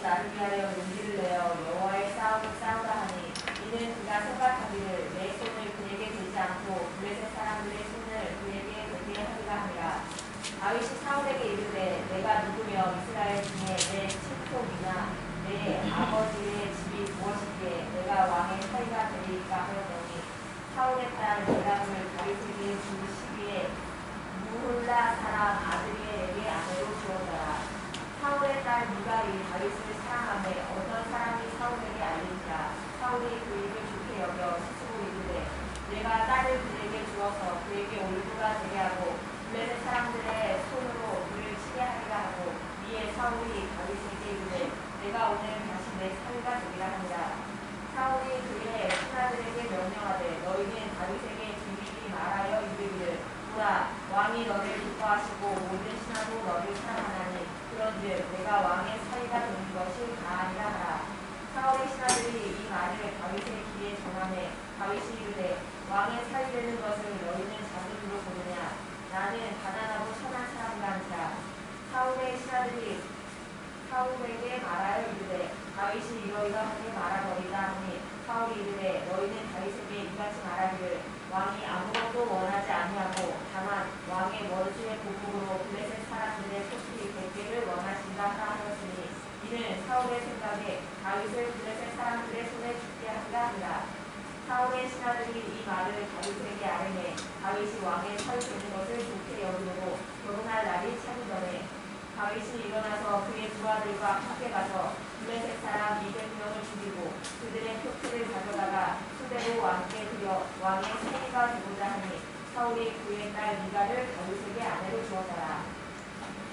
나를 위하여 용기를 내어 여호와의 싸움을 싸우라 하니 이는 그가 생각하기를 내 손을 그에게 들지 않고 블레셋 사람들의 손을 그에게 들게 하리라 하니라. 다윗이 사울에게 이르되 내가 누구며 이스라엘 중에 내 친족이나 내 아버지의 집이 무엇이기에 내가 왕의 사위가 되리까 하였더니 사울의 딸 메라를 다윗에게 준 시기에 무홀라 사람 아드리엘에게 아내로 주었더라. 사울의 딸 미갈이 다윗을 사랑하며 어떤 사람이 사울에게 알리니라. 사울이 그에게 좋게 여겨 스스로 이르되 내가 딸을 그에게 주어서 그에게 올무가 되게 하고 블레셋 사람들의 손으로 그를 치게 하리라 하고 이에 사울이 다윗에게 이르되 내가 오늘 다시 내 사위가 되리라 하니라. 사울이 그의 신하들에게 명령하되 너희는 다윗에게 비밀히 말하여 이르기를 보라 왕이 너를 기뻐하시고 모든 신하도 너를 사랑하나니 그런즉 내가 왕의 사위가 되는 것이 다하니라 하라. 사울의 신하들이 이 말을 다윗의 귀에 전하매 다윗이 이르되 왕의 사위 되는 것을 너희는 자기로 보느냐. 나는 가난하고 천한 사람이라 하니라. 사울의 신하들이 사울에게 말하여 이르되 다윗이 이러이러하게 말하거리다 하니 사울이 이르되 너희는 다윗에게 이같이 말하기를 왕이 아무것도 원하지 아니하고 다만 왕의 원수의 보복으로 블레셋 사람들의 소출이 뵙기를 원하신다 하였으니 이는 사울의 생각에 다윗을 블레셋 사람들의 손에 죽게 하리라 하니라. 사울의 신하들이 이 말을 다윗에게 아뢰매 다윗이 왕의 사위 되는 것을 좋게 여기고 결혼할 날이 차기 전에 다윗이 일어나서 그의 두 아들과 함께 가서 블레셋 사람 200명을 죽이고 그들의 표틀을 가져다가 수대로 왕께 드려 왕의 사위가 되고자 하니 사울이 그의 딸 미갈을 다윗에게 아내로 주었더라.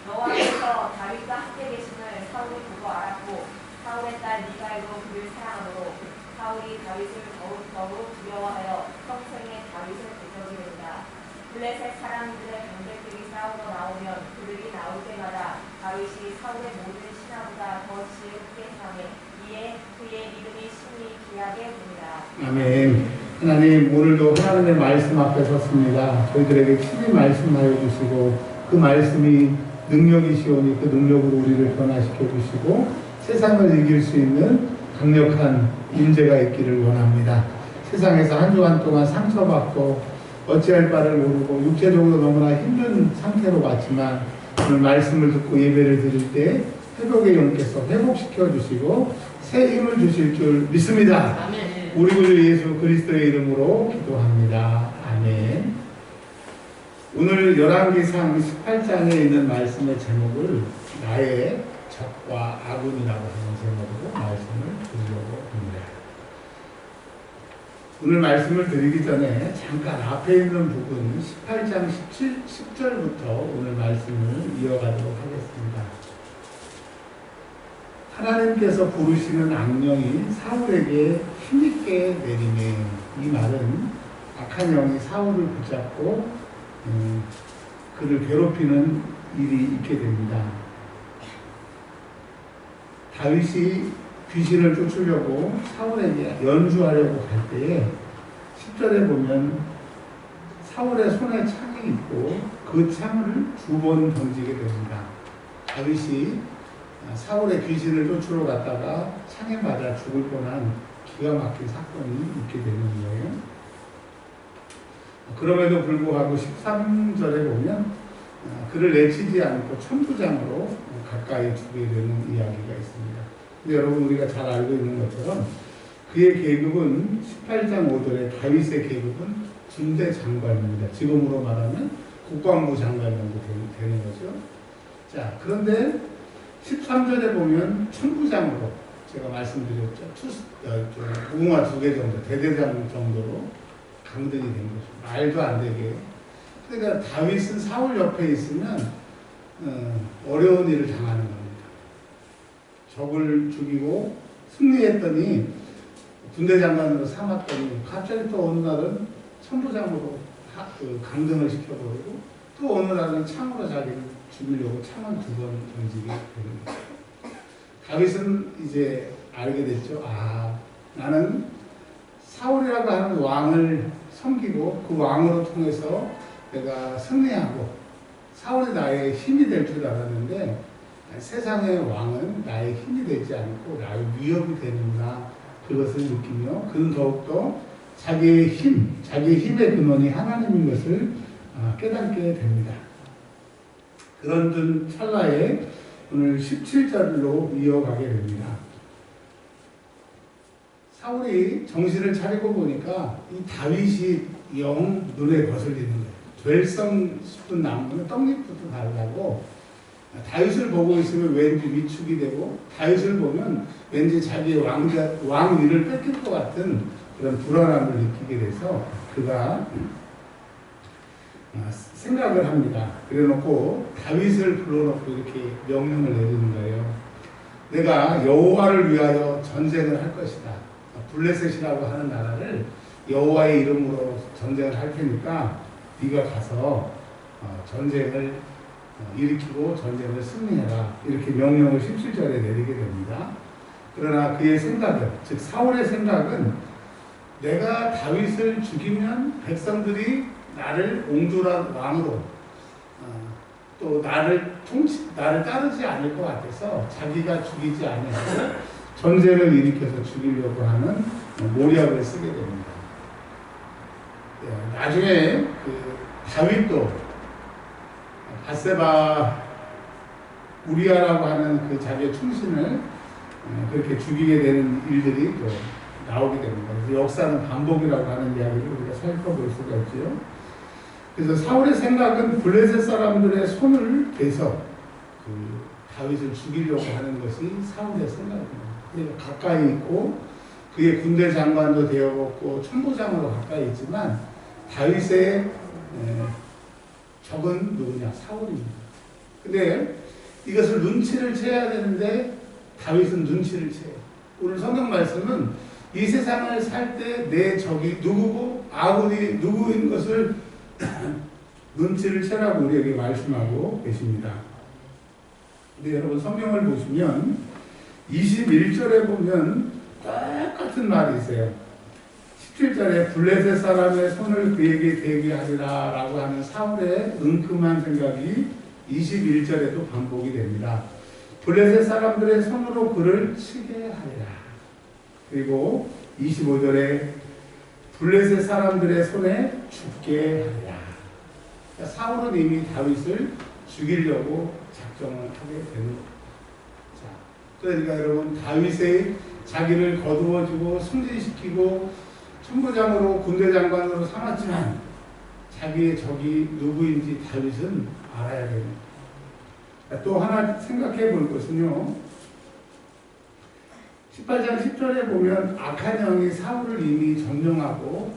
여호와께서 다윗과 함께 계심을 사울이 보고 알았고 사울의 딸 미갈도 그를 사랑하므로 사울이 다윗을 더욱 두려워하여 평생에 다윗을 대적이된다. 블레셋 사람들의 병들들이 싸우러 나오면 그들이 나올 때마다 다윗이 사울의 모든 신하보다 더 지혜롭게 행하며 이에 그의 이름이 심히 귀하게 됩니다. 아멘. 하나님 오늘도 하나님의 말씀 앞에 섰습니다. 저희들에게 친히 말씀하여 주시고 그 말씀이 능력이시오니 그 능력으로 우리를 변화시켜 주시고 세상을 이길 수 있는 강력한 인재가 있기를 원합니다. 세상에서 한 주간 동안 상처받고 어찌할 바를 모르고 육체적으로 너무나 힘든 상태로 왔지만 오늘 말씀을 듣고 예배를 드릴 때 회복의 영께서 회복시켜 주시고 새 힘을 주실 줄 믿습니다. 아멘. 우리 구주 예수 그리스도의 이름으로 기도합니다. 아멘. 오늘 열왕기상 18장에 있는 말씀의 제목을 나의 적과 아군이라고 하는 제목으로 말씀을 드리려고 합니다. 오늘 말씀을 드리기 전에 잠깐 앞에 있는 부분 18장 10절부터 오늘 말씀을 이어가도록 하겠습니다. 하나님께서 부르시는 악령이 사울에게 힘있게 내리매 이 말은 악한 영이 사울을 붙잡고 그를 괴롭히는 일이 있게 됩니다. 다윗이 귀신을 쫓으려고 사울에게 연주하려고 갈 때에 10절에 보면 사울의 손에 창이 있고 그 창을 2번 던지게 됩니다. 다윗이 사울의 귀신을 쫓으러 갔다가 창에 맞아 죽을 뻔한 기가 막힌 사건이 있게 되는 거예요. 그럼에도 불구하고 13절에 보면 그를 내치지 않고 천부장으로 가까이 두게 되는 이야기가 있습니다. 근데 여러분 우리가 잘 알고 있는 것처럼 그의 계급은 18장 5절에 다윗의 계급은 군대 장관입니다. 지금으로 말하면 국방부 장관 정도 되는 거죠. 자, 그런데 13절에 보면 천부장으로 제가 말씀드렸죠. 무궁화 2개 정도, 대대장 정도로 강등이 된 거죠. 말도 안 되게. 그러니까 다윗은 사울 옆에 있으면 어려운 일을 당하는 겁니다. 적을 죽이고 승리했더니 군대 장관으로 삼았더니 갑자기 또 어느 날은 천부장으로 강등을 시켜버리고 또 어느 날은 창으로 자기를 죽이려고 창을 2번 던지게 되는 거예요. 다윗은 이제 알게 됐죠. 아, 나는 사울이라고 하는 왕을 섬기고 그 왕으로 통해서 내가 승리하고 사울이 나의 힘이 될 줄 알았는데 세상의 왕은 나의 힘이 되지 않고 나의 위협이 되는구나, 그것을 느끼며 그는 더욱더 자기의 힘의 근원이 하나님인 것을 깨닫게 됩니다. 그런 찰나에 오늘 17절로 이어가게 됩니다. 사울이 정신을 차리고 보니까 이 다윗이 영 눈에 거슬리는 거예요. 될성 싶은 나무는 떡잎부터 달라고, 다윗을 보고 있으면 왠지 위축이 되고, 다윗을 보면 왠지 자기의 왕위를 뺏길 것 같은 그런 불안함을 느끼게 돼서 그가 생각을 합니다. 그래놓고 다윗을 불러놓고 이렇게 명령을 내리는 거예요. 내가 여호와를 위하여 전쟁을 할 것이다. 블레셋이라고 하는 나라를 여호와의 이름으로 전쟁을 할 테니까 네가 가서 전쟁을 일으키고 전쟁을 승리해라. 이렇게 명령을 17절에 내리게 됩니다. 그러나 그의 생각은, 즉 사울의 생각은, 내가 다윗을 죽이면 백성들이 나를 옹졸한 왕으로 또 나를 따르지 않을 것 같아서 자기가 죽이지 아니하고 전쟁을 일으켜서 죽이려고 하는 모략을 쓰게 됩니다. 나중에 다윗도 밧세바 우리아라고 하는 그 자기의 충신을 그렇게 죽이게 되는 일들이 또 나오게 됩니다. 그래서 역사는 반복이라고 하는 이야기를 우리가 살펴볼 수가 있죠. 그래서 사울의 생각은 블레셋 사람들의 손을 대서 다윗을 죽이려고 하는 것이 사울의 생각입니다. 그러니까 가까이 있고 그의 군대 장관도 되어봤고 천부장으로 가까이 있지만 다윗의 적은 누구냐? 사울입니다. 근데 이것을 눈치를 채야 되는데 다윗은 눈치를 채요. 오늘 성경 말씀은 이 세상을 살 때 내 적이 누구고 아군이 누구인 것을 눈치를 채라고 우리에게 말씀하고 계십니다. 근데 여러분 성경을 보시면 21절에 보면 똑같은 말이 있어요. 17절에 블레셋 사람의 손을 그에게 대게 하리라 라고 하는 사울의 은큼한 생각이 21절에도 반복이 됩니다. 블레셋 사람들의 손으로 그를 치게 하리라. 그리고 25절에 블레셋 사람들의 손에 죽게 하리라. 그러니까 사울은 이미 다윗을 죽이려고 작정을 하게 되는 겁니다. 그러니까 여러분 다윗의 자기를 거두어주고 승진시키고 천부장으로 군대 장관으로 삼았지만 자기의 적이 누구인지 다윗은 알아야 됩니다. 또 하나 생각해 볼 것은요. 18장 10절에 보면 악한 영이 사울을 이미 점령하고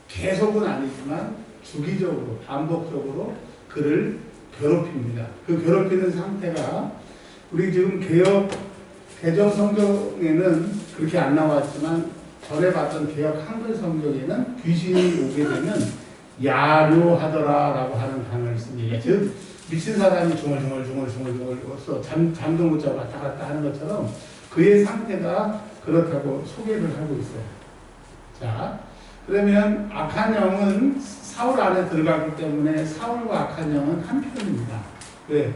계속은 아니지만 주기적으로 반복적으로 그를 괴롭힙니다. 그 괴롭히는 상태가 우리 지금 개정 성경에는 그렇게 안 나왔지만 전에 봤던 개역 한글 성경에는 귀신이 오게 되면 야료하더라라고 하는 단어를 씁니다. 즉 미친 사람이 중얼중얼 잠도 못 자고 왔다 갔다 하는 것처럼 그의 상태가 그렇다고 소개를 하고 있어요. 자, 그러면 악한 영은 사울 안에 들어가기 때문에 사울과 악한 영은 한편입니다. 왜?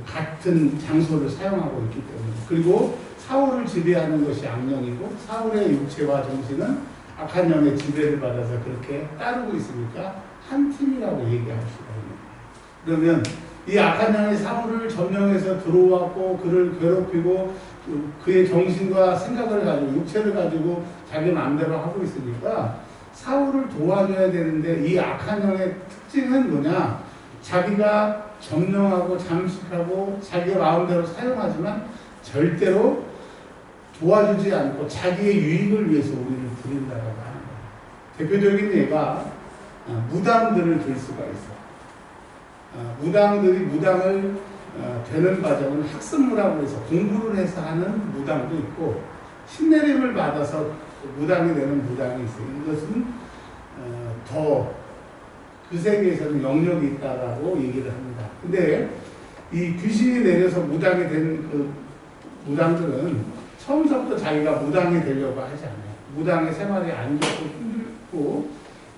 같은 장소를 사용하고 있기 때문에. 그리고 사울을 지배하는 것이 악령이고 사울의 육체와 정신은 악한 영의 지배를 받아서 그렇게 따르고 있으니까 한 팀이라고 얘기할 수가 있습니다. 그러면 이 악한 영이 사울을 점령해서 들어왔고 그를 괴롭히고 그의 정신과 생각을 가지고 육체를 가지고 자기 마음대로 하고 있으니까 사울을 도와줘야 되는데 이 악한 영의 특징은 뭐냐? 자기가 점령하고 잠식하고 자기의 마음대로 사용하지만 절대로 도와주지 않고 자기의 유익을 위해서 우리를 부린다라고 하는 거예요. 대표적인 예가 무당들을 들 수가 있어요. 무당들이 무당을 되는 과정은 학습무라고 해서 공부를 해서 하는 무당도 있고 신내림을 받아서 무당이 되는 무당이 있어요. 이것은 더 그 세계에서는 영역이 있다라고 얘기를 합니다. 근데 이 귀신이 내려서 무당이 된 그 무당들은 처음부터 자기가 무당이 되려고 하지 않아요. 무당의 생활이 안 좋고 힘들고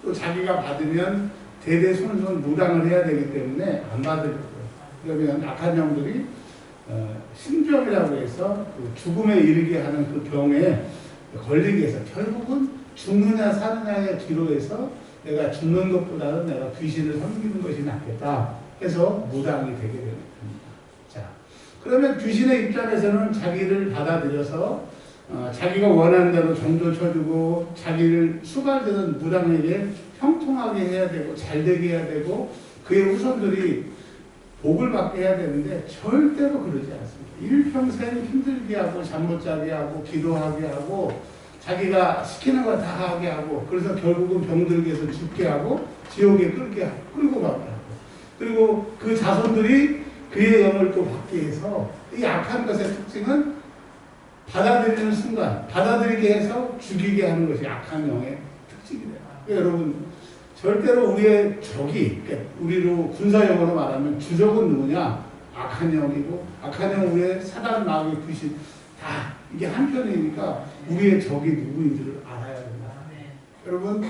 또 자기가 받으면 대대손손 무당을 해야 되기 때문에 안 받으려고요. 그러면 악한 영들이 신병이라고 해서 그 죽음에 이르게 하는 그 병에 걸리게 해서 결국은 죽느냐 사느냐의 기로에서 내가 죽는 것보다는 내가 귀신을 섬기는 것이 낫겠다 해서 무당이 되게 되는 겁니다. 자, 그러면 귀신의 입장에서는 자기를 받아들여서 자기가 원하는 대로 정도 쳐주고 자기를 수발되는 무당에게 형통하게 해야 되고 잘되게 해야 되고 그의 후손들이 복을 받게 해야 되는데 절대로 그러지 않습니다. 일평생 힘들게 하고 잠 못 자게 하고 기도하게 하고 자기가 시키는 거 다 하게 하고 그래서 결국은 병들게 해서 죽게 하고 지옥에 끌고 가게 하고 그리고 그 자손들이 그의 영을 또 받게 해서 이 악한 것의 특징은 받아들이는 순간 받아들이게 해서 죽이게 하는 것이 악한 영의 특징이래요. 그러니까 여러분 절대로 우리의 적이 그러니까 우리로 군사용어로 말하면 주적은 누구냐? 악한 영이고 악한 영 위에 사단 마귀 귀신 다 이게 한편이니까 우리의 적이 누구인지를 알아야 된다. 여러분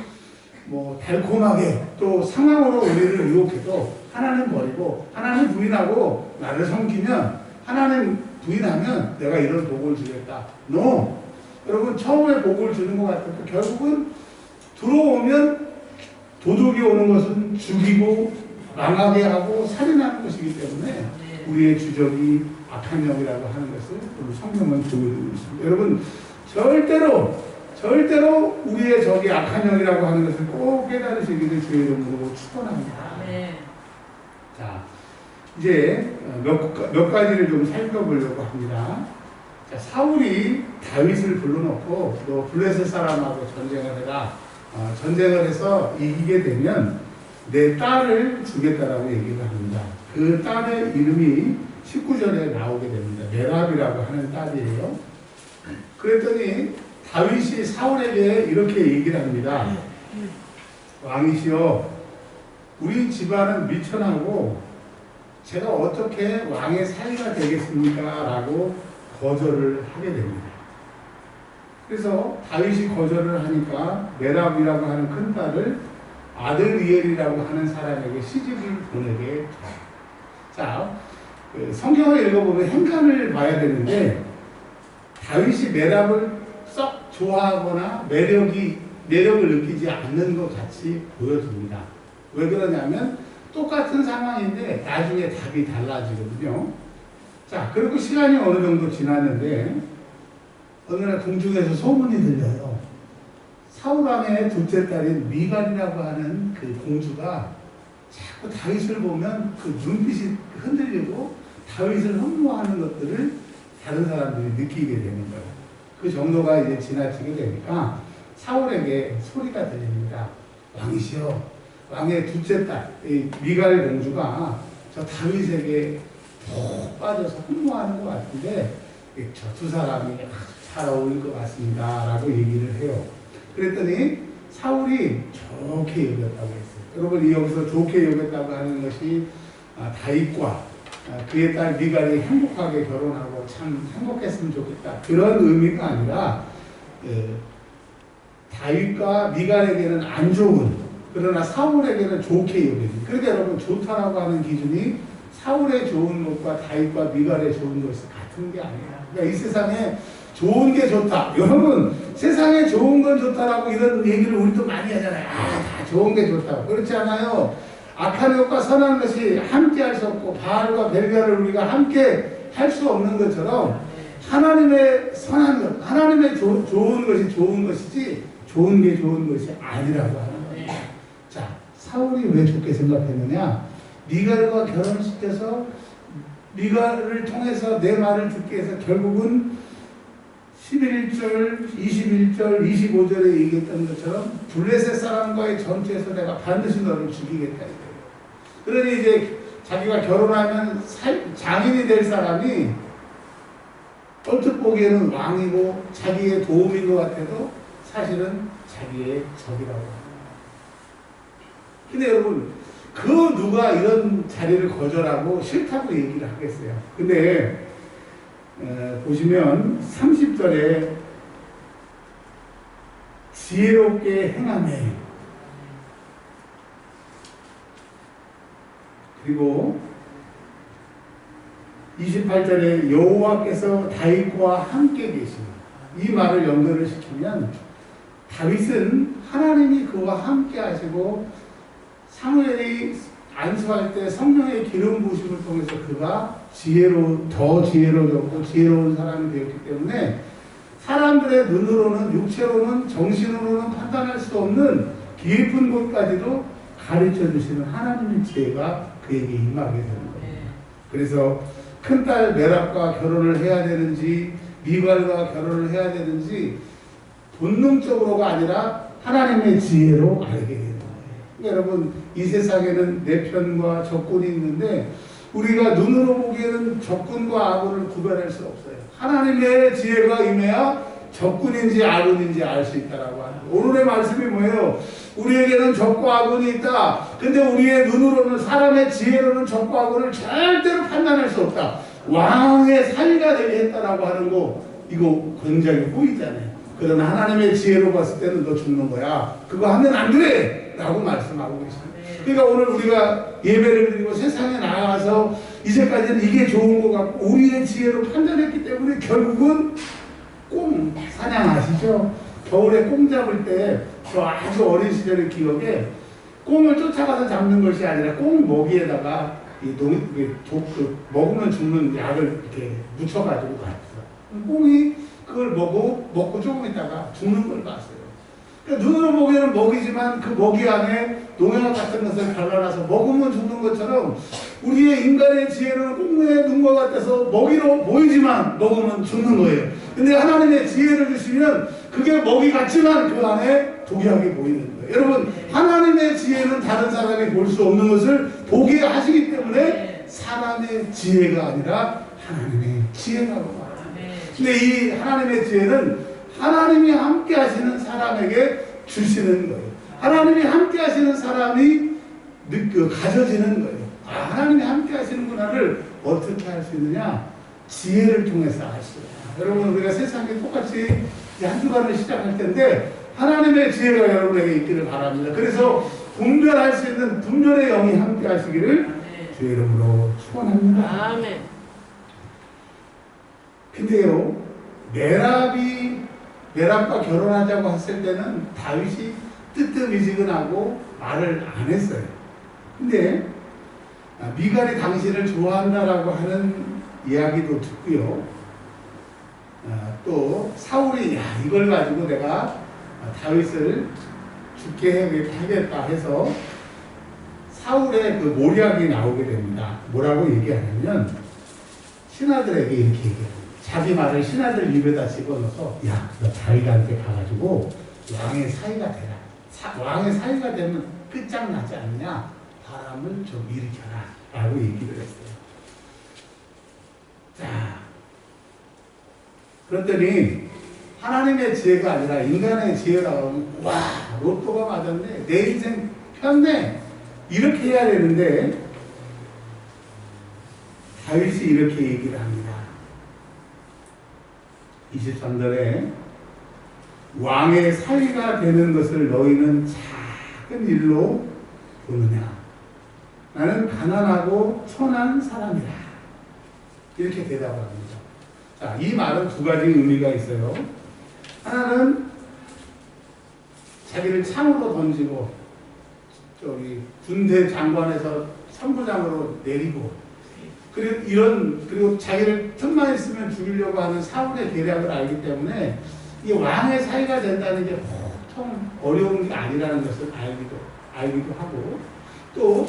뭐 달콤하게 또 상황으로 우리를 유혹해도 하나님 버리고 하나님 부인하고 나를 섬기면 하나님 부인하면 내가 이런 복을 주겠다. No. 여러분 처음에 복을 주는 것 같아도 결국은 들어오면 도둑이 오는 것은 죽이고 망하게 하고 살인하는 것이기 때문에 우리의 주적이 악한 영이라고 하는 것을 오늘 성경은 보여주고 있습니다. 여러분 절대로 우리의 적이 악한 영이라고 하는 것을 꼭 깨달으시기를 주의 이름으로 축원합니다. 자, 이제 몇 가지를 좀 살펴보려고 합니다. 자, 사울이 다윗을 불러놓고 너 블레셋 사람하고 전쟁을 해라. 전쟁을 해서 이기게 되면 내 딸을 주겠다라고 얘기를 합니다. 그 딸의 이름이 19절에 나오게 됩니다. 메랍이라고 하는 딸이에요. 그랬더니 다윗이 사울에게 이렇게 얘기를 합니다. 왕이시여, 우리 집안은 미천하고 제가 어떻게 왕의 사위가 되겠습니까? 라고 거절을 하게 됩니다. 그래서 다윗이 거절을 하니까 메랍이라고 하는 큰딸을 아들이엘이라고 하는 사람에게 시집을 보내게 돼요. 자, 성경을 읽어보면 행간을 봐야 되는데 다윗이 메랍을 썩 좋아하거나 매력을 느끼지 않는 것 같이 보여집니다. 왜 그러냐면 똑같은 상황인데 나중에 답이 달라지거든요. 자, 그리고 시간이 어느 정도 지났는데 어느 날 궁중에서 소문이 들려요. 사울왕의 둘째 딸인 미갈이라고 하는 그 공주가 자꾸 다윗을 보면 그 눈빛이 흔들리고 다윗을 흠모하는 것들을 다른 사람들이 느끼게 되는 거예요. 그 정도가 이제 지나치게 되니까 사울에게 소리가 들립니다. 왕이시여, 왕의 둘째 딸 미갈 공주가 저 다윗에게 푹 빠져서 흠모하는 것 같은데 저 두 사람이 잘 어울릴 것 같습니다 라고 얘기를 해요. 그랬더니 사울이 좋게 여겼다고 했어요. 여러분 여기서 좋게 여겼다고 하는 것이 다윗과 그의 딸 미갈이 행복하게 결혼하고 참 행복했으면 좋겠다 그런 의미가 아니라 다윗과 미갈에게는 안 좋은 그러나 사울에게는 좋게 여기는. 그러니까 여러분 좋다라고 하는 기준이 사울의 좋은 것과 다윗과 미갈의 좋은 것이 같은 게 아니에요. 그러니까 이 세상에 좋은 게 좋다. 여러분 세상에 좋은 건 좋다라고 이런 얘기를 우리도 많이 하잖아요. 다 좋은 게 좋다. 그렇지 않아요. 악한 것과 선한 것이 함께 할 수 없고 바알과 벨갈을 우리가 함께 할 수 없는 것처럼 하나님의 선한 것, 하나님의 좋은 것이 좋은 것이지 좋은 게 좋은 것이 아니라고 하는 거예요. 자, 사울이 왜 좋게 생각했느냐? 미갈과 결혼시켜서 미갈을 통해서 내 말을 듣게 해서 결국은 11절, 21절, 25절에 얘기했던 것처럼 블레셋 사람과의 전투에서 내가 반드시 너를 죽이겠다 이거예요. 그러니 이제 자기가 결혼하면 장인이 될 사람이 얼핏 보기에는 왕이고 자기의 도움인 것 같아도 사실은 자기의 적이라고 합니다. 근데 여러분 그 누가 이런 자리를 거절하고 싫다고 얘기를 하겠어요. 근데 보시면 30절에 지혜롭게 행하매 그리고 28절에 여호와께서 다윗과 함께 계시니, 이 말을 연결을 시키면 다윗은 하나님이 그와 함께 하시고 사무엘이 안수할 때 성령의 기름 부으심을 통해서 그가 더 지혜로워졌고 지혜로운 사람이 되었기 때문에 사람들의 눈으로는, 육체로는, 정신으로는 판단할 수 없는 깊은 곳까지도 가르쳐 주시는 하나님의 지혜가 그에게 임하게 되는 겁니다. 그래서 큰딸 메랍과 결혼을 해야 되는지 미갈과 결혼을 해야 되는지 본능적으로가 아니라 하나님의 지혜로 알게 되는 거예요. 그러니까 여러분, 이 세상에는 내 편과 적군이 있는데 우리가 눈으로 보기에는 적군과 아군을 구별할 수 없어요. 하나님의 지혜가 임해야 적군인지 아군인지 알 수 있다라고 하는 거예요. 오늘의 말씀이 뭐예요? 우리에게는 적과 아군이 있다. 근데 우리의 눈으로는, 사람의 지혜로는 적과 아군을 절대로 판단할 수 없다. 왕의 사위가 되게 했다라고 하는 거, 이거 굉장히 보이잖아요. 그러나 하나님의 지혜로 봤을 때는 너 죽는 거야. 그거 하면 안 돼! 라고 말씀하고 계십니다. 그러니까 오늘 우리가 예배를 드리고 세상에 나가서 이제까지는 이게 좋은 것 같고 우리의 지혜로 판단했기 때문에 결국은 꽁 사냥하시죠. 겨울에 꽁 잡을 때 저 아주 어린 시절의 기억에 꽁을 쫓아가서 잡는 것이 아니라 꽁 먹이에다가 먹으면 죽는 약을 이렇게 묻혀가지고 갔어요. 꽁이 그걸 먹고 조금 있다가 죽는 걸 봤어요. 그러니까 눈으로 보기에는 먹이지만 그 먹이 안에 농약 같은 것을 발라놔서 먹으면 죽는 것처럼 우리의 인간의 지혜는 꽁의 눈과 같아서 먹이로 보이지만 먹으면 죽는 거예요. 근데 하나님의 지혜를 주시면 그게 먹이 같지만 그 안에 독약이 보이는 거예요. 여러분, 하나님의 지혜는 다른 사람이 볼 수 없는 것을 보게 하시기 때문에 사람의 지혜가 아니라 하나님의 지혜라고 말합니다. 근데 이 하나님의 지혜는 하나님이 함께 하시는 사람에게 주시는 거예요. 하나님이 함께 하시는 사람이 가져지는 거예요. 하나님이 함께 하시는구나를 어떻게 할 수 있느냐? 지혜를 통해서 알 수 있어요. 여러분, 우리가 세상에 똑같이 한 주간을 시작할 텐데 하나님의 지혜가 여러분에게 있기를 바랍니다. 그래서 분별할 수 있는 분별의 영이 함께 하시기를 주의 이름으로 축원합니다. 아멘. 근데요, 메랍과 결혼하자고 했을 때는 다윗이 뜨뜻미지근하고 말을 안 했어요. 근데 미갈이 당신을 좋아한다라고 하는 이야기도 듣고요. 또 사울이 이걸 가지고 내가 다윗을 죽게 하겠다 해서 사울의 그 모략이 나오게 됩니다. 뭐라고 얘기하냐면 신하들에게 이렇게 얘기해요. 자기 말을 신하들 입에다 집어넣어서 너 다윗한테 가가지고 왕의 사위가 되라. 왕의 사위가 되면 끝장나지 않냐? 바람을 좀 일으켜라 라고 얘기를 했어요. 자, 그랬더니 하나님의 지혜가 아니라 인간의 지혜라고 하면 로또가 맞았네, 내 인생 폈네, 이렇게 해야 되는데 다윗이 이렇게 얘기를 합니다. 23절에 왕의 사위가 되는 것을 너희는 작은 일로 보느냐? 나는 가난하고 천한 사람이라. 이렇게 대답합니다. 자, 이 말은 두 가지 의미가 있어요. 하나는 자기를 창으로 던지고 군대 장관에서 선부장으로 내리고 그리고 자기를 틈만 있으면 죽이려고 하는 사울의 계략을 알기 때문에 이 왕의 사위가 된다는 게 보통 어려운 게 아니라는 것을 알기도 하고, 또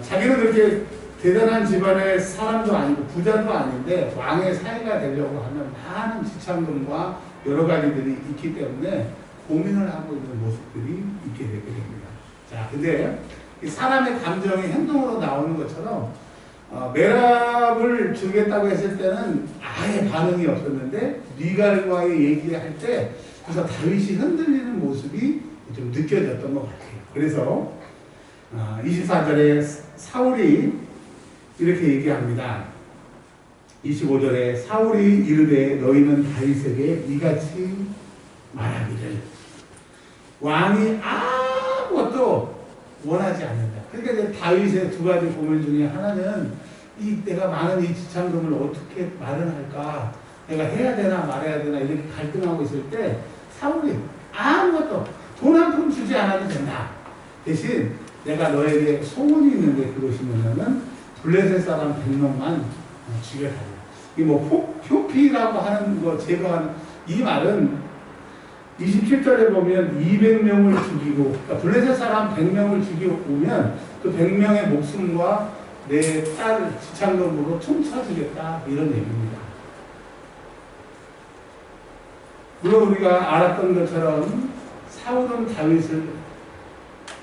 자기는 그렇게 대단한 집안의 사람도 아니고 부자도 아닌데 왕의 사위가 되려고 하면 많은 지참금과 여러 가지들이 있기 때문에 고민을 하고 있는 모습들이 있게 되게 됩니다. 자, 근데 이 사람의 감정이 행동으로 나오는 것처럼 메랍을 주겠다고 했을 때는 아예 반응이 없었는데 미갈과의 얘기할 때 그래서 다윗이 흔들리는 모습이 좀 느껴졌던 것 같아요. 그래서 24절에 사울이 이렇게 얘기합니다. 25절에 사울이 이르되 너희는 다윗에게 이같이 말하기를 왕이 아무것도 원하지 않는다. 그러니까 이제 다윗의 두 가지 고민 중에 하나는 내가 많은 이 지참금을 어떻게 마련할까? 내가 해야 되나 말아야 되나 이렇게 갈등하고 있을 때 사울이 아무것도 돈 한 푼 주지 않아도 된다. 대신 내가 너에게 소원이 있는데 그것이 뭐냐면 블레셋 사람 100명만 죽여달라. 이 뭐 표피라고 하는 거 제거하는 이 말은 27절에 보면 200명을 죽이고 그러니까 블레셋 사람 100명을 죽이고 오면 그 100명의 목숨과 내 딸 지참금으로 퉁쳐주겠다 이런 얘기입니다. 물론 우리가 알았던 것처럼 사울은 다윗을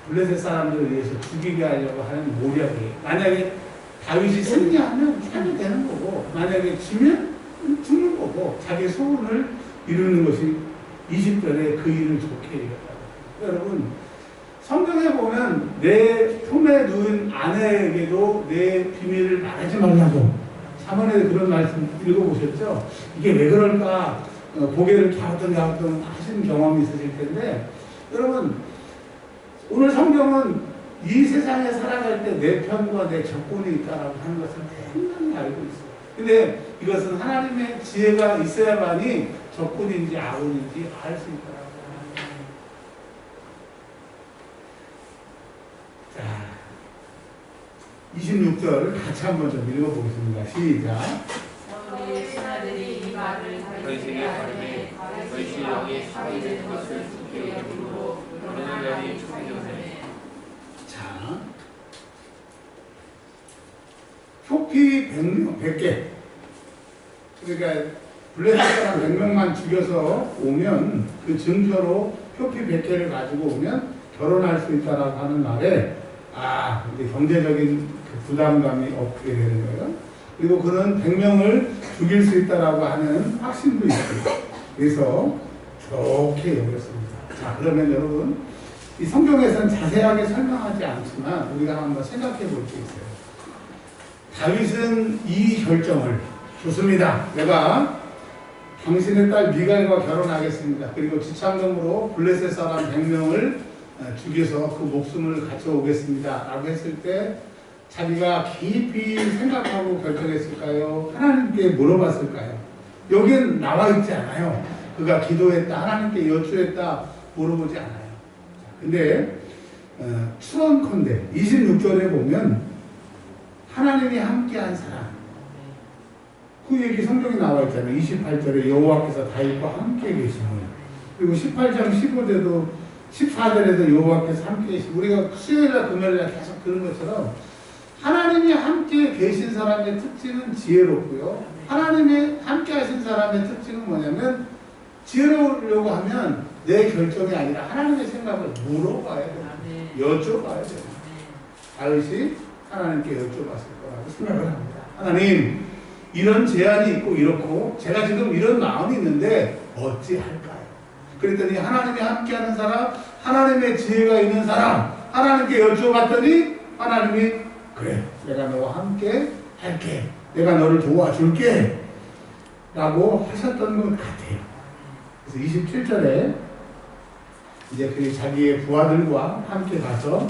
블레셋 사람들을 위해서 죽이게 하려고 하는 모략이에요. 만약에 다윗이 승리하면 해도 되는 거고 만약에 지면 죽는 거고 자기 소원을 이루는 것이 20절에 그 일을 좋게 이뤘다고. 여러분 성경에 보면 내 품에 누운 아내에게도 내 비밀을 말하지 말라고 사모님에 그런 말씀 읽어보셨죠? 이게 왜 그럴까? 고개를 갸우뚱갸우뚱 하신 경험이 있으실 텐데 여러분 오늘 성경은 이 세상에 살아갈 때 내 편과 내 적군이 있다라고 하는 것을 분명히 알고 있어요. 근데 이것은 하나님의 지혜가 있어야만이 적군인지 아군인지 알 수 있다라고 합니다. 자, 26절 같이 한번 좀 읽어보겠습니다. 시작. 사울의 신하들이 이 말을 다윗에게 하되 다윗이 왕의 사위 되는 것을 좋게 여김으로 그러나니 죽이려네. 자, 표피 100개. 그러니까 블레셋 사람 100명만 죽여서 오면 그 증표로 표피 100개를 가지고 오면 결혼할 수 있다라고 하는 말에 이제 경제적인 그 부담감이 없게 되는 거예요. 그리고 그는 100명을 죽일 수 있다라고 하는 확신도 있어요. 그래서 좋게 여겼습니다. 자, 그러면 여러분 이 성경에서는 자세하게 설명하지 않지만 우리가 한번 생각해 볼 게 있어요. 다윗은 이 결정을 좋습니다. 내가 당신의 딸 미갈과 결혼하겠습니다. 그리고 지참금으로 블레셋 사람 100명을 죽여서 그 목숨을 가져오겠습니다. 라고 했을 때 자기가 깊이 생각하고 결정했을까요? 하나님께 물어봤을까요? 여기엔 나와 있지 않아요. 그가 기도했다, 하나님께 여쭈했다, 물어보지 않아요. 근데 추원컨대 26절에 보면 하나님이 함께한 사람 그 얘기 성경에 나와 있잖아요. 28절에 여호와께서 다윗과 함께 계시는 그리고 18장 15절에도 14절에도 여호와께서 함께 계시고 우리가 수요일날 금요일날 계속 들은 것처럼 하나님이 함께 계신 사람의 특징은 지혜롭고요. 하나님이 함께 하신 사람의 특징은 뭐냐면 지혜로우려고 하면 내 결정이 아니라 하나님의 생각을 물어봐야 돼요. 여쭤봐야 돼요. 다윗이 하나님께 여쭤봤을 거라고 생각을 합니다. 하나님, 이런 제안이 있고 이렇고 제가 지금 이런 마음이 있는데 어찌할까요? 그랬더니 하나님이 함께하는 사람, 하나님의 지혜가 있는 사람, 하나님께 여쭤봤더니 하나님이 그래, 내가 너와 함께 할게. 내가 너를 도와줄게. 라고 하셨던 것 같아요. 그래서 27절에 이제 그 자기의 부하들과 함께 가서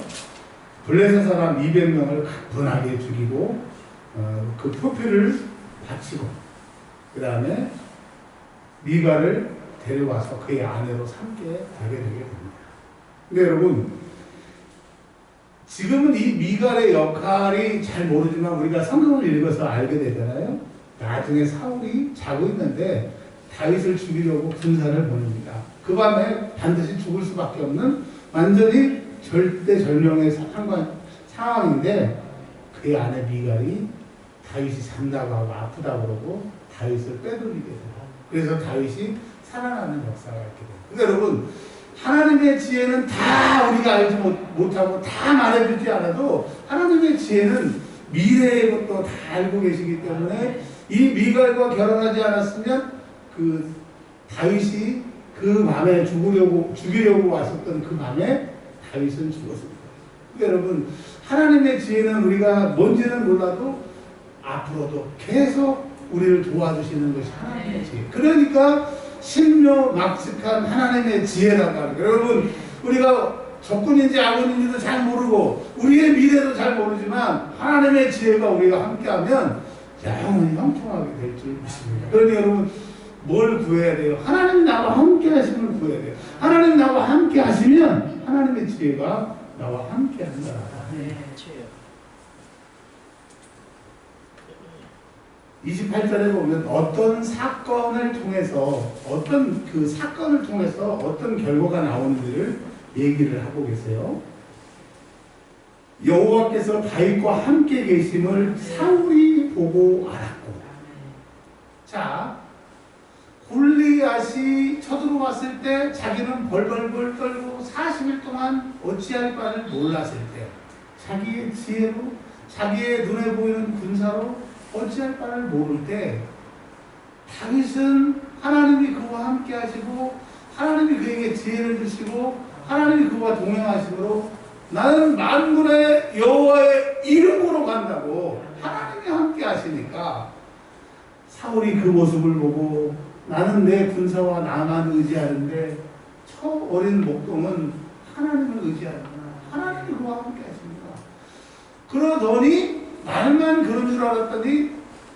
블레셋 사람 200명을 가뿐하게 죽이고 그 표피를 바치고 그 다음에 미갈을 데려와서 그의 아내로 삼게 되게 됩니다. 근데 여러분 지금은 이 미갈의 역할이 잘 모르지만 우리가 성경을 읽어서 알게 되잖아요. 나중에 사울이 자고 있는데 다윗을 죽이려고 군사를 보냅니다. 그 밤에 반드시 죽을 수밖에 없는 완전히 절대절명의 상황인데 그의 아내 미갈이 다윗이 잔다고 하고 아프다고 그러고 다윗을 빼돌리게 돼요. 그래서 다윗이 살아나는 역사가 있게 돼요. 근데 여러분 하나님의 지혜는 다 우리가 알지 못하고 다 말해주지 않아도 하나님의 지혜는 미래의 것도 다 알고 계시기 때문에 이 미갈과 결혼하지 않았으면 그 다윗이 그 밤에 죽이려고 왔었던 그 밤에 다윗은 죽었습니다. 그러니까 여러분 하나님의 지혜는 우리가 뭔지는 몰라도 앞으로도 계속 우리를 도와주시는 것이 하나님의 지혜. 그러니까 신묘막측한 하나님의 지혜라고 합니다. 여러분 우리가 적군인지 아군인지도 잘 모르고 우리의 미래도 잘 모르지만 하나님의 지혜가 우리가 함께하면 영원히 형통하게 될 줄 믿습니다. 그러니 여러분 뭘 구해야 돼요? 하나님 나와 함께 하심을 구해야 돼요. 하나님 나와 함께 하시면 하나님의 지혜가 나와 함께 한다. 네, 주여. 28절에 보면 어떤 사건을 통해서 어떤 결과가 나오는지를 얘기를 하고 계세요. 여호와께서 다윗과 함께 계심을 사울이 보고 알았고, 자, 골리앗이 쳐들어왔을 때 자기는 벌벌벌 떨고 40일 동안 어찌할 바를 몰랐을 때, 자기의 지혜로, 자기의 눈에 보이는 군사로 어찌할 바를 모를 때, 다윗은 하나님이 그와 함께 하시고 하나님이 그에게 지혜를 주시고 하나님이 그와 동행하시므로 나는 만군의 여호와의 이름으로 간다고 하나님이 함께 하시니까 사울이 그 모습을 보고 나는 내 군사와 나만 의지하는데 저 어린 목동은 하나님을 의지하는구나. 하나님이 그와 함께 하십니다. 그러더니 말만 그런 줄 알았더니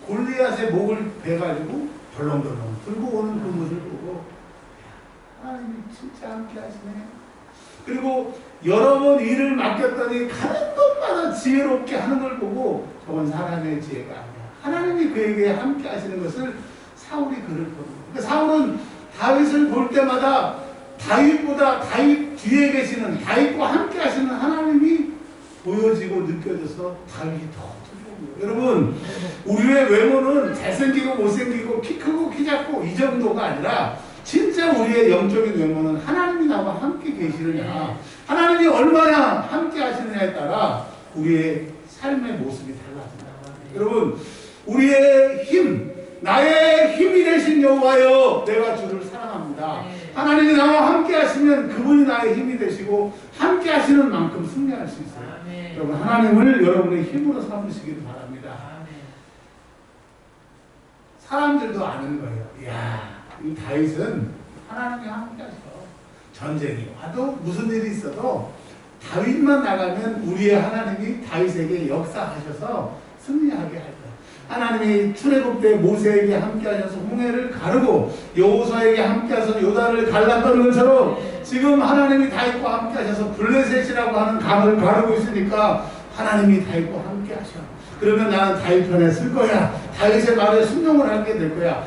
골리앗의 목을 베가지고 덜렁덜렁 들고 오는 그 모습을 보고 하나님이 진짜 함께 하시네. 그리고 여러 번 일을 맡겼더니 가는 것마다 지혜롭게 하는 걸 보고 저건 사람의 지혜가 아니야. 하나님이 그에게 함께 하시는 것을 사울이 그를 보고, 그러니까 사울은 다윗을 볼 때마다 다윗보다 다윗 뒤에 계시는 다윗과 함께 하시는 하나님이 보여지고 느껴져서 다윗이 더 두려워요. 여러분, 우리의 외모는 잘생기고 못생기고 키 크고 키 작고 이 정도가 아니라 진짜 우리의 영적인 외모는 하나님이 나와 함께 계시느냐, 하나님이 얼마나 함께 하시느냐에 따라 우리의 삶의 모습이 달라진다. 여러분, 우리의 힘, 나의 힘이 되신 여호와여, 내가 주를 사랑합니다. 하나님이 나와 함께 하시면 그분이 나의 힘이 되시고 함께 하시는 만큼 승리할 수 있어요. 여러분, 하나님을 여러분의 힘으로 삼으시길 바랍니다. 사람들도 아는 거예요. 이야, 이 다윗은 하나님이 함께 하셔. 전쟁이 와도 무슨 일이 있어도 다윗만 나가면 우리의 하나님이 다윗에게 역사하셔서 승리하게 할 거예요. 하나님이 출애굽 때 모세에게 함께 하셔서 홍해를 가르고 여호수아에게 함께 하셔서 요단을 갈랐던 것처럼 지금 하나님이 다윗과 함께 하셔서 블레셋이라고 하는 강을 가르고 있으니까 하나님이 다윗과 함께 하셔. 그러면 나는 다윗 편에 쓸 거야. 다윗의 말에 순종을 하게 될 거야.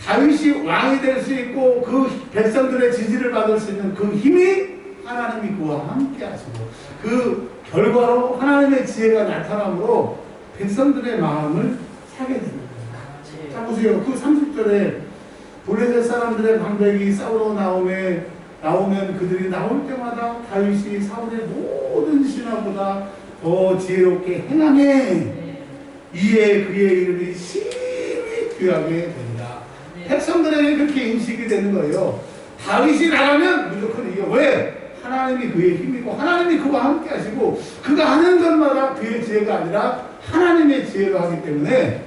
다윗이 왕이 될 수 있고 그 백성들의 지지를 받을 수 있는 그 힘이 하나님이 그와 함께 하시고 그 결과로 하나님의 지혜가 나타남으로 백성들의 마음을 사게 되는 거예요. 자, 보세요. 그 30절에 블레셋 사람들의 방백이 싸우러 나오면 그들이 나올 때마다 다윗이 사울의 모든 신하보다 더 지혜롭게 행하매 이에 그의 이름이 심히 귀하게 됩니다. 백성들에게 그렇게 인식이 되는 거예요. 다윗이 나가면 무조건 이겨. 왜? 하나님이 그의 힘이고 하나님이 그와 함께 하시고 그가 하는 것마다 그의 지혜가 아니라 하나님의 지혜로 하기 때문에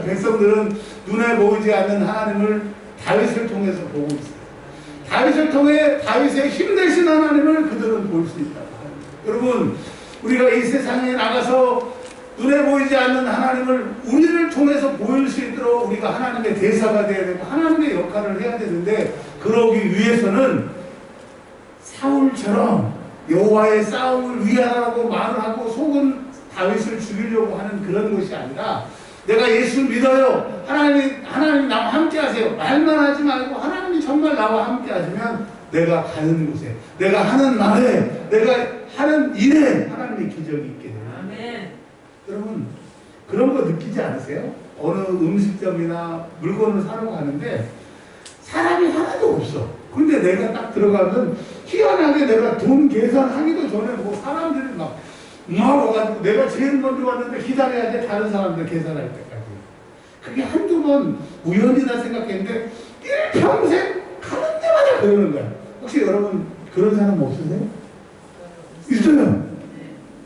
백성들은 눈에 보이지 않는 하나님을 다윗을 통해서 보고 있어요. 다윗을 통해 다윗의 힘내신 하나님을 그들은 볼 수 있다. 여러분, 우리가 이 세상에 나가서 눈에 보이지 않는 하나님을 우리를 통해서 보일 수 있도록 우리가 하나님의 대사가 되어야 되고 하나님의 역할을 해야 되는데, 그러기 위해서는 사울처럼 여호와의 싸움을 위하라고 말을 하고 속은 다윗을 죽이려고 하는 그런 것이 아니라, 내가 예수 믿어요, 하나님 나와 함께 하세요, 말만 하지 말고 하나님이 정말 나와 함께 하시면 내가 가는 곳에, 내가 하는 말에, 내가 하는 일에 하나님의 기적이 있게 돼요. 아멘. 여러분, 그런 거 느끼지 않으세요? 어느 음식점이나 물건을 사러 가는데 사람이 하나도 없어. 근데 내가 딱 들어가면 희한하게 내가 돈 계산하기도 전에 뭐 사람들이 막 와가지고 내가 제일 먼저 왔는데 기다려야 돼, 다른 사람들 계산할 때까지. 그게 한두 번 우연이다 생각했는데 일평생 가는 데마다 그러는 거야. 혹시 여러분 그런 사람 없으세요? 있어요.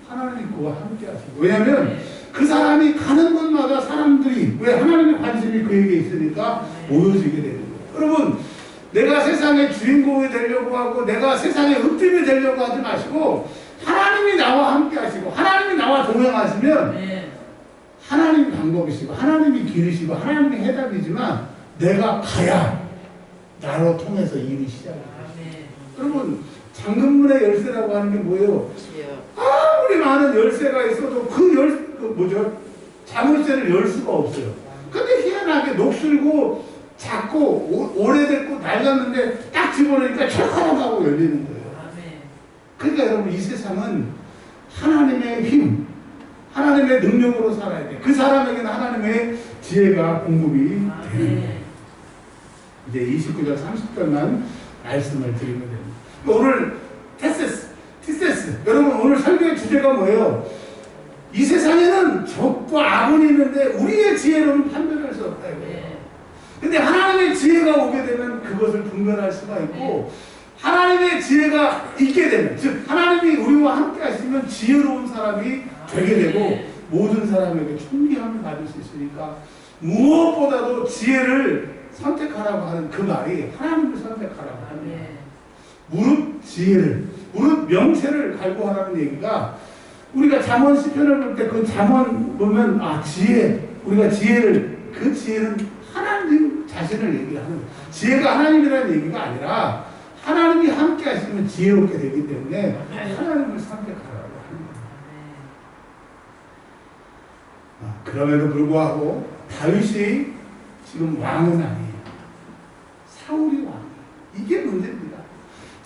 하나님이 그와 함께 하시고. 왜냐하면 그 사람이 가는 곳마다 사람들이, 왜 하나님의 관심이 그에게 있으니까 모여지게 되는 거예요. 여러분, 내가 세상의 주인공이 되려고 하고 내가 세상의 읍집이 되려고 하지 마시고 하나님이 나와 함께 하시고 하나님이 나와 동행하시면 하나님이 방법이시고 하나님이 길이시고 하나님이 해답이지만 내가 가야 나로 통해서 일이 시작합니다. 여러분 잠금문의 열쇠라고 하는 게 뭐예요? 아무리 많은 열쇠가 있어도 자물쇠를 열 수가 없어요. 근데 희한하게 녹슬고 작고 오래됐고 낡았는데 딱 집어넣으니까 철컥하고 열리는 거예요. 그러니까 여러분 이 세상은 하나님의 힘, 하나님의 능력으로 살아야 돼. 그 사람에게는 하나님의 지혜가 공급이 되는 거예요. 이제 29절 30절만 말씀을 드리면 됩니다. 오늘 티세스 여러분 오늘 설교의 주제가 뭐예요? 이 세상에는 적과 악은 있는데 우리의 지혜로는 판별할 수 없다 이거예요. 근데 하나님의 지혜가 오게 되면 그것을 분별할 수가 있고 하나님의 지혜가 있게 되면 즉 하나님이 우리와 함께 하시면 지혜로운 사람이 되게 되고 모든 사람에게 존귀함을 받을 수 있으니까 무엇보다도 지혜를 선택하라고 하는 그 말이 하나님을 선택하라고 하는 거예요. 무릇 지혜를 무릇 명체를 갈구하라는 얘기가 우리가 잠언 시편을 볼 때 그 잠언 보면 지혜 우리가 지혜를 그 지혜는 하나님 자신을 얘기하는 거예요. 지혜가 하나님이라는 얘기가 아니라 하나님이 함께 하시면 지혜롭게 되기 때문에 하나님을 선택하라고 하는 거예요. 그럼에도 불구하고 다윗이 지금 왕은 아니에요. 사울이 왕이에요. 이게 문제입니다.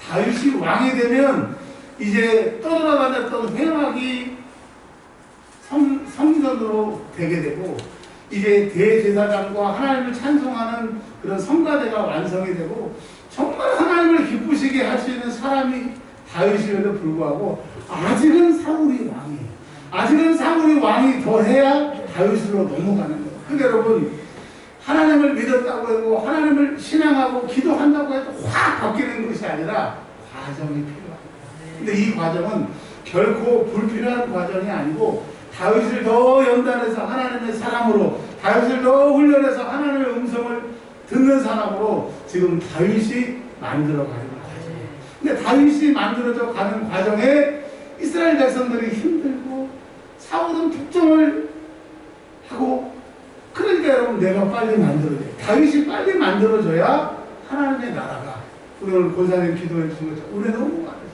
다윗이 왕이 되면 이제 떠돌아다녔던 회막이 성전으로 되게 되고 이제 대제사장과 하나님을 찬송하는 그런 성가대가 완성이 되고 정말 하나님을 기쁘시게 할 수 있는 사람이 다윗임에도 불구하고 아직은 사울이 왕이에요. 아직은 사울이 왕이 더 해야 다윗으로 넘어가는 거예요. 그러니까 여러분 하나님을 믿었다고 해도 하나님을 신앙하고 기도한다고 해도 확 바뀌는 것이 아니라 과정이 필요합니다. 근데 이 과정은 결코 불필요한 과정이 아니고 다윗을 더 연단해서 하나님의 사람으로 다윗을 더 훈련해서 하나님의 음성을 듣는 사람으로 지금 다윗이 만들어가는 과정이에요. 근데 다윗이 만들어져 가는 과정에 이스라엘 백성들이 힘들고 사울은 tuk정을 하고 그러니까 여러분 내가 빨리 만들어줘야 다윗이 빨리 만들어줘야 하나님의 나라가 우리 오늘 권사님 기도해 주신 것처럼 우리 너무 많아요.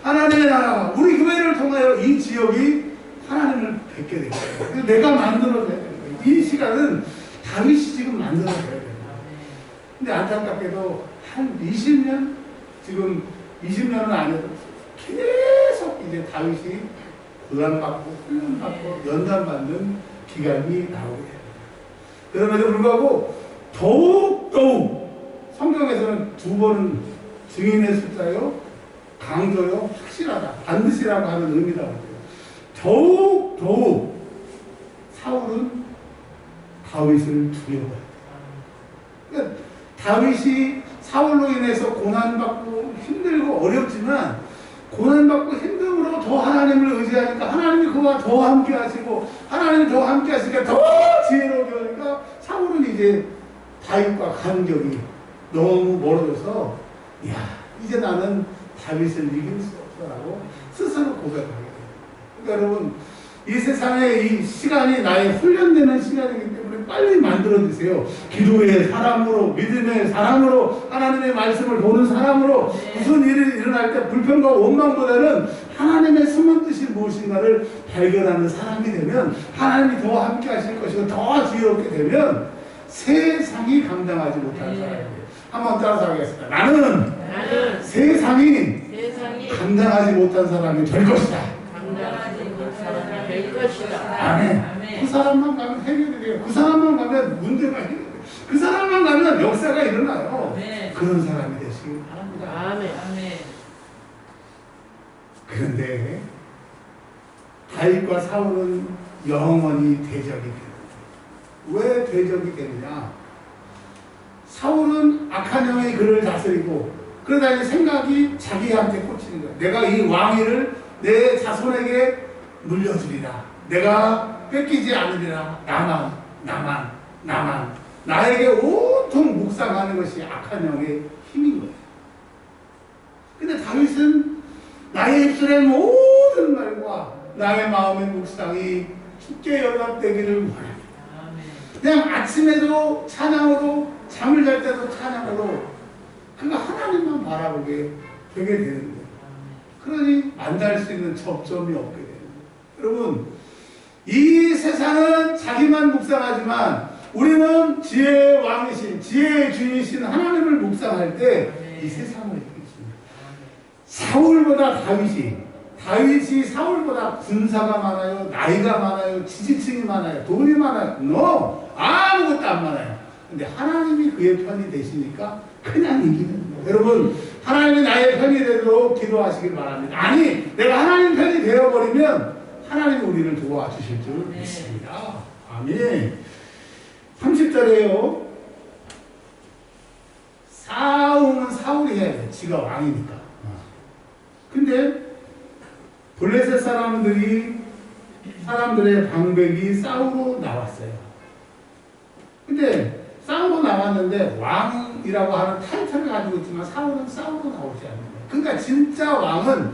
하나님의 나라가 우리 교회를 통하여 이 지역이 하나님을 뵙게 되는 거예요. 내가 만들어줘야 되는 거예요. 이 시간은 다윗이 지금 만들어줘야 돼요. 근데 안타깝게도 한 20년 지금 20년은 아니어도 계속 이제 다윗이 고난받고 훈련받고 연단받는 기간이 나오게 됩니다. 그럼에도 불구하고 더욱 성경에서는 2번은 증인의 숫자요 강조요 확실하다 반드시라고 하는 의미라고 해요. 더욱 사울은 다윗을 두려워해요. 그러니까 다윗이 사울로 인해서 고난받고 힘들고 어렵지만 고난받고 힘듦으로 더 하나님을 의지하니까 하나님이 그와 더 함께 하시고 하나님이 더 함께 하시니까 더 지혜로우게 하니까 사울은 이제 다윗과 간격이 너무 멀어져서 야 이제 나는 다윗을 이길 수 없어라고 스스로 고백하게 돼요. 그러니까 여러분 이 세상에 이 시간이 나의 훈련되는 시간이기 때문에 빨리 만들어주세요. 기도의 사람으로 믿음의 사람으로 하나님의 말씀을 보는 사람으로 무슨 일이 일어날 때 불평과 원망보다는 하나님의 숨은 뜻이 무엇인가를 발견하는 사람이 되면 하나님이 더 함께 하실 것이고 더 지혜롭게 되면 세상이 감당하지 못하는 사람이에요. 한번 따라서 하겠습니다. 나는 세상이 감당하지 못한 사람이 될 것이다. 아멘. 그 사람만 가면 해결이 돼요. 그 사람만 가면 문제가 해결돼요. 그 사람만 가면 역사가 일어나요. 그런 사람이 되시길 바랍니다. 아멘. 그런데 다윗과 사울은 영원히 대적이 됩니다. 왜 대적이 되느냐? 사울은 악한 영의 그를 다스리고 그러다 이제 생각이 자기한테 꽂히는 거예요. 내가 이 왕위를 내 자손에게 물려주리라. 내가 뺏기지 않으리라. 나만 나에게 온통 묵상하는 것이 악한 영의 힘인 거예요. 근데 다윗은 나의 입술의 모든 말과 나의 마음의 묵상이 주께 연락되기를 원합니다. 그냥 아침에도 찬양으로, 잠을 잘 때도 찬양으로, 그가 하나님만 바라보게 되게 되는 거예요. 그러니 만날 수 있는 접점이 없게 돼요. 여러분, 이 세상은 자기만 묵상하지만 우리는 지혜의 왕이신, 지혜의 주이신 하나님을 묵상할 때 이 세상을 이기십니다. 사울보다 다윗이 사울보다 군사가 많아요, 나이가 많아요, 지지층이 많아요, 돈이 많아요? No! 아무것도 안 많아요. 근데 하나님이 그의 편이 되시니까 그냥 이기는 거예요. 여러분, 하나님이 나의 편이 되도록 기도하시길 바랍니다. 아니, 내가 하나님 편이 되어버리면 하나님이 우리를 도와주실 줄 믿습니다. 아멘. 30절에요. 싸움은 사울이 해야 돼. 지가 왕이니까. 근데 블레셋 사람들의 방백이 싸우러 나왔어요. 근데 싸우러 나왔는데 왕이라고 하는 타이틀을 가지고 있지만 사울은 싸우러 나오지 않는 거예요. 그러니까 진짜 왕은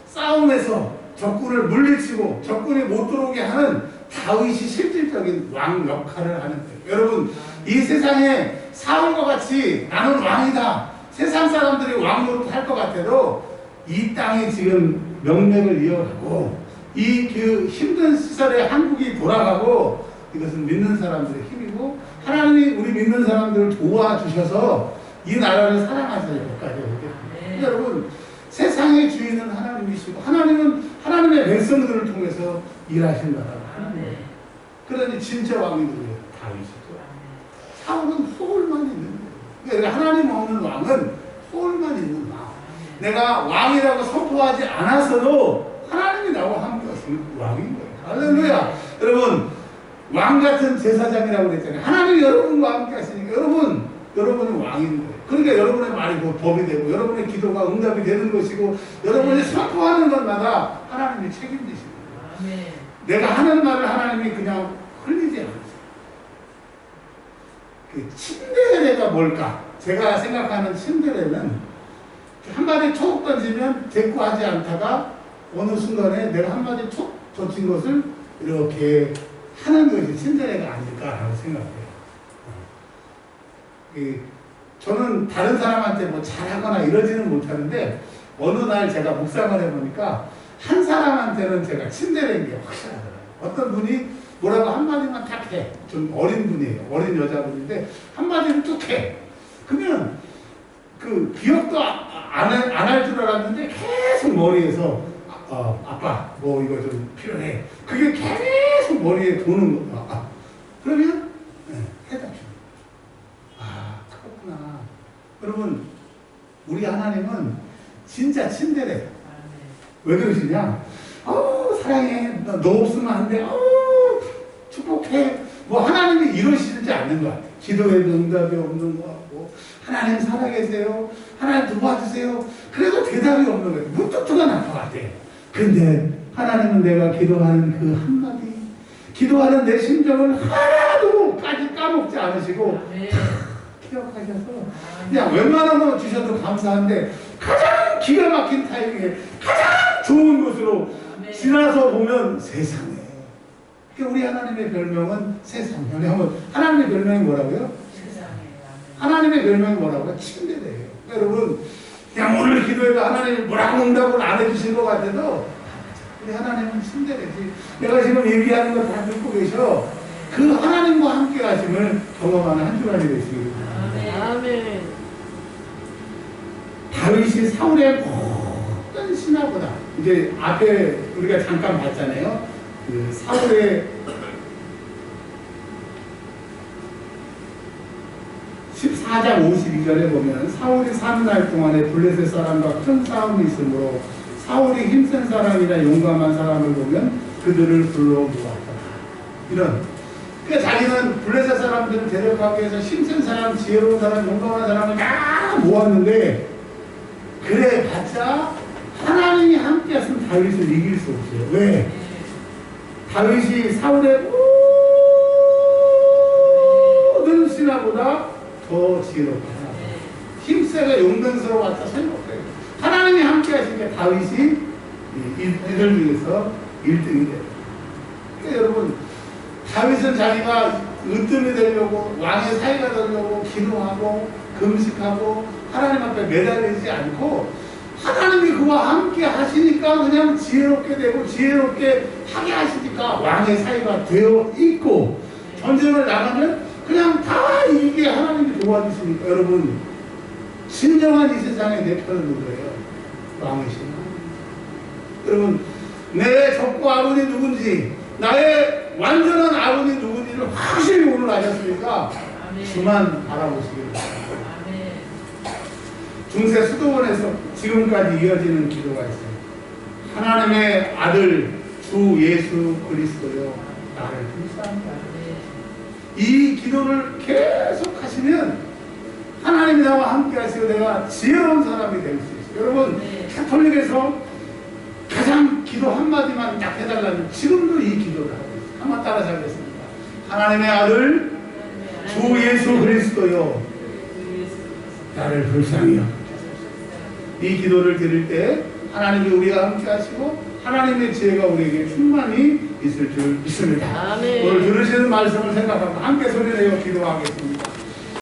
싸움에서 적군을 물리치고 적군이 못 들어오게 하는 다윗이 실질적인 왕 역할을 하는 거예요. 여러분, 이 세상에 사울과 같이 나는 왕이다, 세상 사람들이 왕 노릇할 것 같아도 이 땅이 지금 명맥을 이어가고 이 그 힘든 시절에 한국이 돌아가고 이것은 믿는 사람들의 힘이고 하나님이 우리 믿는 사람들을 도와주셔서 이 나라를 사랑하셔서 여기까지 오게 됩니다. 여러분, 세상의 주인은 하나님이시고 하나님은 하나님의 백성들을 통해서 일하신다라고 하는 거예요. 그러니 진짜 왕이 누구예요? 다윗이죠. 사울은 소울만 있는 거예요. 그러니까 하나님 없는 왕은 소울만 있는 왕. 내가 왕이라고 선포하지 않아서도 하나님이 나와 함께 하시는 왕인 거예요. 할렐루야. 여러분, 왕 같은 제사장이라고 그랬잖아요. 하나님이 여러분과 함께 하시니까 여러분은 왕인 거예요. 그러니까 여러분의 말이 법이 되고 여러분의 기도가 응답이 되는 것이고 여러분이 선포하는 것마다 하나님이 책임지시는 거예요. 내가 하는 말을 하나님이 그냥 흘리지 않으세요. 그 침대레가 뭘까? 제가 생각하는 침대레는 한마디 툭 던지면 대꾸하지 않다가 어느 순간에 내가 한마디 툭 던진 것을 이렇게 하는 것이 침대레가 아닐까라고 생각해요. 저는 다른 사람한테 뭐 잘하거나 이러지는 못하는데 어느 날 제가 묵상을 해보니까 한 사람한테는 제가 침대레인 게 확실하더라고요. 어떤 분이 뭐라고 한마디만 탁 해. 좀 어린 분이에요. 어린 여자분인데 한마디를 툭 해. 그러면 그 기억도 안 할 줄 알았는데 계속 머리에서 아빠 뭐 이거 좀 필요해. 그게 계속 머리에 도는 거야. 그러면 해다 줍니다. 그렇구나. 여러분, 우리 하나님은 진짜 친데레. 왜 그러시냐? 사랑해. 너 없으면 안 돼. 축복해. 뭐 하나님이 이러시지 않는 것 같아요. 기도에도 응답이 없는 것 같고 하나님 살아계세요. 하나님 도와주세요. 그래도 대답이 없는 거예요. 무뚝뚝한 아빠 같아요. 근데 하나님은 내가 기도하는 그 한마디, 기도하는 내 심정을 하나도 까먹지 않으시고 기억하셔서 그냥 웬만한 거 주셔도 감사한데 가장 기가 막힌 타이밍에 가장 좋은 곳으로 지나서 보면 세상에. 우리 하나님의 별명은 세상이에요. 한번 하나님의 별명이 뭐라고요? 하나님의 별명이 뭐라고요? 침대래요. 여러분, 그냥 오늘 기도해도 하나님이 뭐라고 응답을 안 해주신 것 같아도 우리 하나님은 침대래지. 내가 지금 얘기하는 걸 다 듣고 계셔. 그 하나님과 함께 가심을 경험하는 한 주간이 되시길 바랍니다. 아멘. 다윗이 사울의 모든 신하보다 이제 앞에 우리가 잠깐 봤잖아요. 그 사울의 14장 52절에 보면 사울이 3날 동안에 블레셋 사람과 큰 싸움이 있으므로 사울이 힘센 사람이나 용감한 사람을 보면 그들을 불러 모았다. 이런. 그러니까 자기는 블레셋 사람들을 대적하기 위해서 힘센 사람, 지혜로운 사람, 용감한 사람을 다 모았는데 그래 봤자 하나님이 함께 하시면 다윗을 이길 수 없어요. 왜? 다윗이 사울의 모든 신하보다 더 지혜롭고 힘세가 용맹스러워 왔다 소용없어요. 하나님이 함께 하시니까 다윗이 이들 중에서 1등이 돼요. 그러니까 여러분, 다윗은 자기가 으뜸이 되려고 왕의 사이가 되려고 기도하고 금식하고 하나님 앞에 매달리지 않고 하나님이 그와 함께 하시니까 그냥 지혜롭게 되고 지혜롭게 하게 하시니까 왕의 사이가 되어 있고 전쟁을 나가면 그냥 다 이기게 하나님이 도와주시니까 여러분, 진정한 이 세상의 내 편은 누구예요? 왕이신 하나님. 여러분, 내 적고 아군이 누군지, 나의 완전한 아군이 누군지를 확실히 오늘 아셨으니까 그만 바라보시길 바랍니다. 중세 수도원에서 지금까지 이어지는 기도가 있어요. 하나님의 아들 주 예수 그리스도여 나를 불쌍히 하소서. 이 기도를 계속 하시면 하나님이 나와 함께 하시고 내가 지혜로운 사람이 될 수 있어요. 여러분, 가톨릭에서 가장 기도 한마디만 딱 해달라면 지금도 이 기도를 하고 있어요. 한번 따라서 하겠습니다. 하나님의 아들 주 예수 그리스도여 나를 불쌍히 하소서. 이 기도를 드릴 때 하나님이 우리와 함께 하시고 하나님의 지혜가 우리에게 충만히 있을 줄 믿습니다. 아멘. 오늘 들으시는 말씀을 생각하고 함께 소리내어 기도하겠습니다.